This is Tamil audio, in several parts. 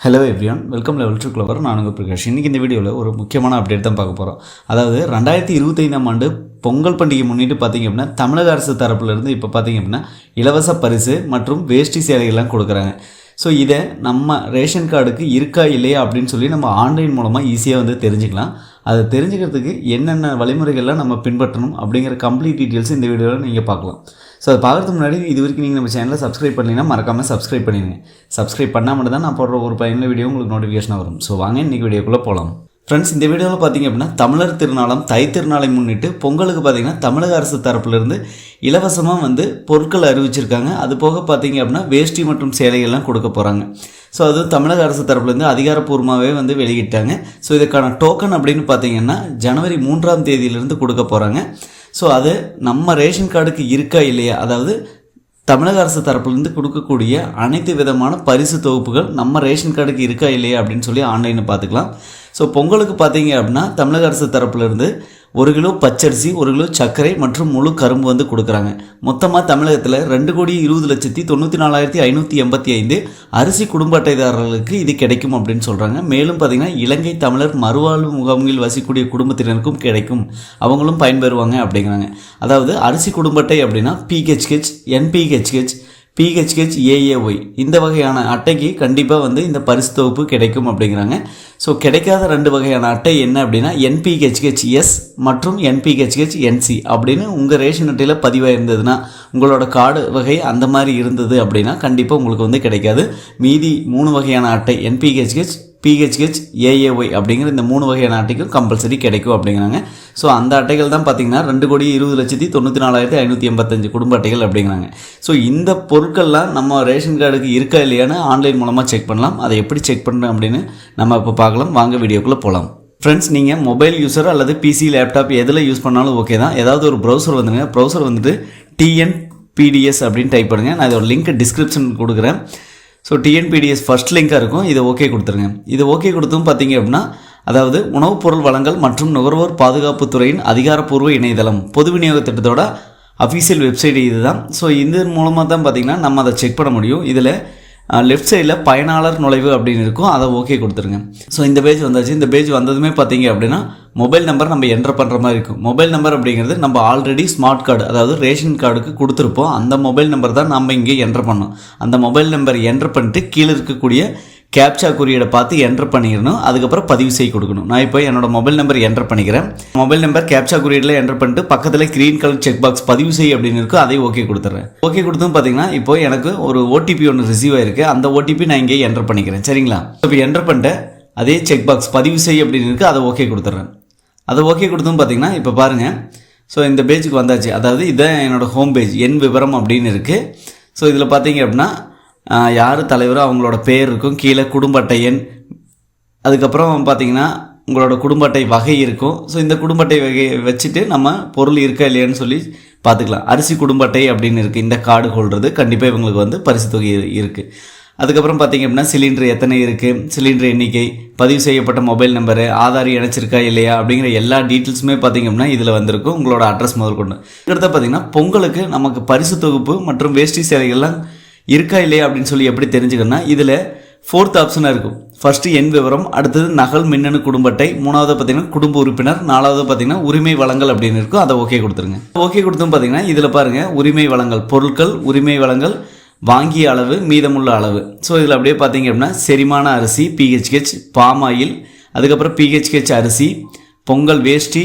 Hello everyone, welcome level to clever. நான் உங்கள் பிரகாஷ். இன்றைக்கி இந்த வீடியோவில் ஒரு முக்கியமான அப்டேட் தான் பார்க்க போகிறோம். அதாவது 2025ஆம் ஆண்டு பொங்கல் பண்டிகை முன்னிட்டு பார்த்திங்க அப்படின்னா தமிழக அரசு தரப்புலேருந்து இப்போ பார்த்திங்க அப்படின்னா இலவச பரிசு மற்றும் வேஷ்டி சேலைகள்லாம் கொடுக்குறாங்க. ஸோ இதை நம்ம ரேஷன் கார்டுக்கு இருக்கா இல்லையா அப்படின்னு சொல்லி நம்ம ஆன்லைன் மூலமாக ஈஸியாக வந்து தெரிஞ்சுக்கலாம். அதை தெரிஞ்சுக்கிறதுக்கு என்னென்ன வழிமுறைகள்லாம் நம்ம பின்பற்றணும் அப்படிங்கிற கம்ப்ளீட் டீட்டெயில்ஸ் இந்த வீடியோவில் நீங்கள் பார்க்கலாம். ஸோ அதை பார்க்குறதுக்கு முன்னாடி இது வரைக்கும் நீங்கள் நம்ம சேனலை சப்ஸ்கிரைப் பண்ணிங்கன்னா மறக்காமல் சப்ஸ்கிரைப் பண்ணிடுங்க. சப்ஸ்கிரைப் பண்ணால் மட்டும் தான் நான் போடுற ஒரு பயனுள்ள வீடியோ உங்களுக்கு நோட்டிஃபிகேஷனாக வரும். ஸோ வாங்க இன்றைக்கி வீடியோக்குள்ளே போகலாம். ஃப்ரெண்ட்ஸ், இந்த வீடியோவில் பார்த்திங்க அப்படின்னா தமிழர் திருநாளாம் தை திருநாளை முன்னிட்டு பொங்கலுக்கு பார்த்திங்கன்னா தமிழக அரசு தரப்புலேருந்து இலவசமாக வந்து பொருட்கள் அறிவிச்சிருக்காங்க. அது போக பார்த்திங்க அப்படின்னா வேஷ்டி மற்றும் சேலைகள்லாம் கொடுக்க போகிறாங்க. ஸோ அது தமிழக அரசு தரப்புலேருந்து அதிகாரப்பூர்வமாகவே வந்து வெளியிட்டாங்க. ஸோ இதுக்கான டோக்கன் அப்படின்னு பார்த்திங்கன்னா ஜனவரி 3ஆம் தேதியிலிருந்து கொடுக்க போகிறாங்க. ஸோ அது நம்ம ரேஷன் கார்டுக்கு இருக்கா இல்லையா, அதாவது தமிழக அரசு தரப்புலேருந்து கொடுக்கக்கூடிய அனைத்து விதமான பரிசு தொகுப்புகள் நம்ம ரேஷன் கார்டுக்கு இருக்கா இல்லையா அப்படின்னு சொல்லி ஆன்லைனில் பார்த்துக்கலாம். ஸோ பொங்கலுக்கு பார்த்தீங்க அப்படின்னா தமிழக அரசு தரப்புலேருந்து 1 கிலோ பச்சரிசி, 1 கிலோ சர்க்கரை மற்றும் முழு கரும்பு வந்து கொடுக்குறாங்க. மொத்தமாக தமிழகத்தில் 2,20,94,585 அரிசி குடும்ப அட்டைதாரர்களுக்கு இது கிடைக்கும் அப்படின்னு சொல்கிறாங்க. மேலும் பார்த்திங்கன்னா இலங்கை தமிழர் மறுவாழ்வு முகாம்களில் வசிக்கக்கூடிய குடும்பத்தினருக்கும் கிடைக்கும், அவங்களும் பயன்பெறுவாங்க அப்படிங்கிறாங்க. அதாவது அரிசி குடும்ப அட்டை அப்படின்னா PHH, NPHH, PHH, AAY இந்த வகையான அட்டைக்கு கண்டிப்பாக வந்து இந்த பரிசு தொகுப்பு கிடைக்கும் அப்படிங்கிறாங்க. ஸோ கிடைக்காத 2 வகையான அட்டை என்ன அப்படின்னா NPHH-S மற்றும் NPHH-NC அப்படின்னு உங்கள் ரேஷன் அட்டையில் பதிவாக இருந்ததுன்னா, உங்களோட கார்டு வகை அந்த மாதிரி இருந்தது அப்படின்னா கண்டிப்பாக உங்களுக்கு வந்து கிடைக்காது. மீதி 3 வகையான அட்டை NPHH, PHH, AAY அப்படிங்கிற இந்த 3 வகையான அட்டைக்கும் கம்பல்சரி கிடைக்கும் அப்படிங்கிறாங்க. ஸோ அந்த அட்டைகள் தான் பார்த்திங்கன்னா 2,20,94,585 குடும்ப அட்டைகள் அப்படிங்கிறாங்க. ஸோ இந்த பொருட்கள்லாம் நம்ம ரேஷன் கார்டுக்கு இருக்கா இல்லையான்னு ஆன்லைன் மூலமாக செக் பண்ணலாம். அதை எப்படி செக் பண்ணுறேன் அப்படின்னு நம்ம இப்போ பார்க்கலாம். வாங்க வீடியோக்குள்ளே போகலாம். ஃப்ரெண்ட்ஸ், நீங்கள் மொபைல் யூஸர் அல்லது PC, லேப்டாப் எதில் யூஸ் பண்ணாலும் ஓகே தான். ஏதாவது ஒரு ப்ரௌசர் வந்துடுங்க. ப்ரௌசர் வந்துட்டு TNPDS அப்படின்னு டைப் பண்ணுங்கள். நான் இதோட லிங்க் டிஸ்கிரிப்ஷன் கொடுக்குறேன். ஸோ TNPDS ஃபர்ஸ்ட் லிங்காக இருக்கும். இதை ஓகே கொடுத்துருங்க. இது ஓகே கொடுத்தும் பார்த்தீங்க அப்படின்னா, அதாவது உணவுப் பொருள் வழங்கல் மற்றும் நுகர்வோர் பாதுகாப்புத் துறையின் அதிகாரப்பூர்வ இணையதளம் பொது விநியோக திட்டத்தோட அஃபீஷியல் வெப்சைட் இது தான். ஸோ இதன் மூலமாக தான் பார்த்திங்கன்னா நம்ம அதை செக் பண்ண முடியும். இதில் லெஃப்ட் சைடில் பயனாளர் நுழைவு அப்படின்னு இருக்கும், அதை ஓகே கொடுத்துருங்க. ஸோ இந்த பேஜ் வந்தாச்சு. இந்த பேஜ் வந்ததுமே பார்த்தீங்க அப்படின்னா மொபைல் நம்பர் நம்ம என்டர் பண்ணுற மாதிரி இருக்கும். மொபைல் நம்பர் அப்படிங்கிறது நம்ம ஆல்ரெடி ஸ்மார்ட் கார்டு, அதாவது ரேஷன் கார்டுக்கு கொடுத்துருப்போம். அந்த மொபைல் நம்பர் தான் நம்ம இங்கே என்டர் பண்ணோம். அந்த மொபைல் நம்பர் என்டர் பண்ணிட்டு கீழே இருக்கக்கூடிய கேப்சா குறியீடை பார்த்து என்டர் பண்ணிடணும். அதுக்கப்புறம் பதிவு செய்ய கொடுக்கணும். நான் இப்போ என்னோட மொபைல் நம்பர் என்டர் பண்ணிக்கிறேன். மொபைல் நம்பர் கேப்சா குறியீடில் என்டர் பண்ணிட்டு பக்கத்தில் க்ரீன் கலர் செக் பாக்ஸ் பதிவு செய்ய அப்படின்னு இருக்கும், அதை ஓகே கொடுத்துட்றேன். ஓகே கொடுத்தும் பார்த்தீங்கன்னா இப்போ எனக்கு ஒரு OTP ஒன்று ரிசீவ் ஆயிருக்கு. அந்த OTP நான் இங்கே என்டர் பண்ணிக்கிறேன். சரிங்களா? இப்போ என்டர் பண்ணிட்டு அதே செக் பாக்ஸ் பதிவு செய்ய அப்படின்னு இருக்குது, அதை ஓகே கொடுத்துட்றேன். அதை ஓகே கொடுத்தும் பார்த்தீங்கன்னா இப்போ பாருங்கள். ஸோ இந்த பேஜுக்கு வந்தாச்சு. அதாவது இதான் என்னோடய ஹோம் பேஜ், என் விவரம் அப்படின்னு இருக்குது. ஸோ இதில் பார்த்தீங்க அப்படின்னா யார் தலைவரோ அவங்களோட பேர் இருக்கும், கீழே குடும்ப அட்டை எண், அதுக்கப்புறம் பார்த்தீங்கன்னா உங்களோட குடும்ப அட்டை வகை இருக்கும். ஸோ இந்த குடும்ப அட்டை வகையை வச்சுட்டு நம்ம பொருள் இருக்கா இல்லையான்னு சொல்லி பார்த்துக்கலாம். அரிசி குடும்ப அட்டை அப்படின்னு இருக்குது. இந்த கார்டு ஹோல்டரு கண்டிப்பாக இவங்களுக்கு வந்து பரிசு தொகை இருக்குது. அதுக்கப்புறம் பார்த்திங்க அப்படின்னா சிலிண்டர் எத்தனை இருக்குது, சிலிண்டர் எண்ணிக்கை, பதிவு செய்யப்பட்ட மொபைல் நம்பரு, ஆதார் இணைச்சிருக்கா இல்லையா அப்படிங்கிற எல்லா டீட்டெயில்ஸுமே பார்த்திங்க அப்படின்னா இதில் வந்திருக்கும். உங்களோட அட்ரஸ் முதல் கொண்டு அடுத்த பார்த்திங்கன்னா பொங்கலுக்கு நமக்கு பரிசு தொகுப்பு மற்றும் வேஷ்டி சேலைகள்லாம் இருக்கா இல்லையா அப்படின்னு சொல்லி எப்படி தெரிஞ்சுக்கணும்னா, இதில் 4th ஆப்ஷனாக இருக்கும். ஃபஸ்ட்டு எண் விவரம், அடுத்தது நகல் மின்னணு குடும்ப அட்டை, 3வது பார்த்திங்கன்னா குடும்ப உறுப்பினர், 4வது பார்த்திங்கன்னா உரிமை வழங்கல் அப்படின்னு இருக்கும், அதை ஓகே கொடுத்துருங்க. ஓகே கொடுத்தும் பார்த்திங்கன்னா இதில் பாருங்கள் உரிமை வழங்கல், பொருட்கள் உரிமை வழங்கல், வாங்கிய அளவு, மீதமுள்ள அளவு. ஸோ இதில் அப்படியே பார்த்திங்க அப்படின்னா செரிமான அரிசி PHH, பாமாயில், அதுக்கப்புறம் PHH அரிசி, பொங்கல் வேஷ்டி,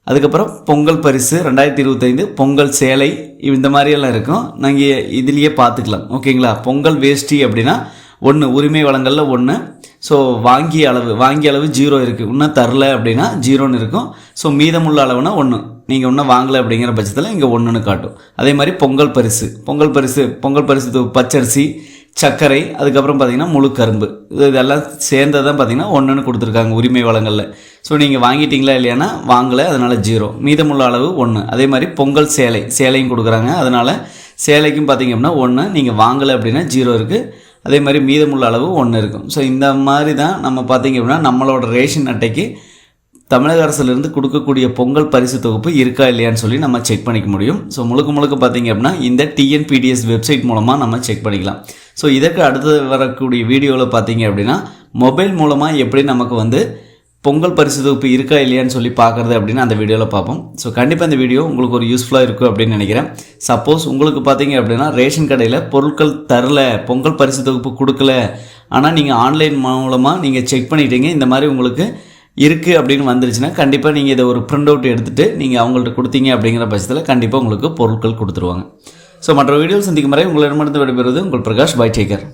அதுக்கப்புறம் பொங்கல் பரிசு 2025, பொங்கல் சேலை, இந்த மாதிரியெல்லாம் இருக்கும். நாங்கள் இதுலேயே பார்த்துக்கலாம். ஓகேங்களா? பொங்கல் வேஷ்டி அப்படின்னா 1 உரிமை வழங்கலில் 1. ஸோ வாங்கிய அளவு 0 இருக்குது. இன்னும் தரல அப்படின்னா 0ன்னு இருக்கும். ஸோ மீதமுள்ள அளவுனா 1. நீங்கள் இன்னும் வாங்கலை அப்படிங்கிற பட்சத்தில் இங்கே 1ன்னு காட்டும். அதே மாதிரி பொங்கல் பரிசு பச்சரிசி, சர்க்கரை, அதுக்கப்புறம் பார்த்திங்கன்னா முழு கரும்பு, இதெல்லாம் சேர்ந்ததான் பார்த்திங்கன்னா 1ன்னு கொடுத்துருக்காங்க உரிமை வழங்கலில். ஸோ நீங்கள் வாங்கிட்டீங்களா இல்லையானா வாங்கலை, அதனால் 0. மீதமுள்ள அளவு 1. அதே மாதிரி பொங்கல் சேலையும் கொடுக்குறாங்க, அதனால் சேலைக்கும் பார்த்திங்க அப்படின்னா 1. நீங்கள் வாங்கலை அப்படின்னா 0 இருக்குது. அதே மாதிரி மீதமுள்ள அளவு 1 இருக்கும். ஸோ இந்த மாதிரி தான் நம்ம பார்த்திங்க அப்படின்னா நம்மளோட ரேஷன் அட்டைக்கு தமிழக அரசுலேருந்து கொடுக்கக்கூடிய பொங்கல் பரிசு தொகுப்பு இருக்கா இல்லையான்னு சொல்லி நம்ம செக் பண்ணிக்க முடியும். ஸோ முழுக்க பார்த்திங்க அப்படின்னா இந்த TNPDS வெப்சைட் மூலமாக நம்ம செக் பண்ணிக்கலாம். ஸோ இதற்கு அடுத்து வரக்கூடிய வீடியோவில் பார்த்தீங்க அப்படின்னா மொபைல் மூலமாக எப்படி நமக்கு வந்து பொங்கல் பரிசு தொகுப்பு இருக்கா இல்லையான்னு சொல்லி பார்க்குறது அப்படின்னு அந்த வீடியோவில் பார்ப்போம். ஸோ கண்டிப்பாக இந்த வீடியோ உங்களுக்கு ஒரு யூஸ்ஃபுல்லாக இருக்கும் அப்படின்னு நினைக்கிறேன். சப்போஸ் உங்களுக்கு பார்த்தீங்க அப்படின்னா ரேஷன் கடையில் பொருட்கள் தரல, பொங்கல் பரிசு தொகுப்பு கொடுக்கல, ஆனால் நீங்கள் ஆன்லைன் மூலமாக நீங்கள் செக் பண்ணிட்டீங்க, இந்த மாதிரி உங்களுக்கு இருக்குது அப்படின்னு வந்துருச்சுன்னா கண்டிப்பாக நீங்கள் இதை ஒரு பிரிண்ட் அவுட் எடுத்துகிட்டு நீங்கள் அவங்கள்ட்ட கொடுத்தீங்க அப்படிங்கிற பட்சத்தில் கண்டிப்பாக உங்களுக்கு பொருட்கள் கொடுத்துருவாங்க. ஸோ மற்ற வீடியோ சந்திக்கும் வரை உங்களிடமிருந்து விடைபெறுவது உங்கள் பிரகாஷ். By, take care.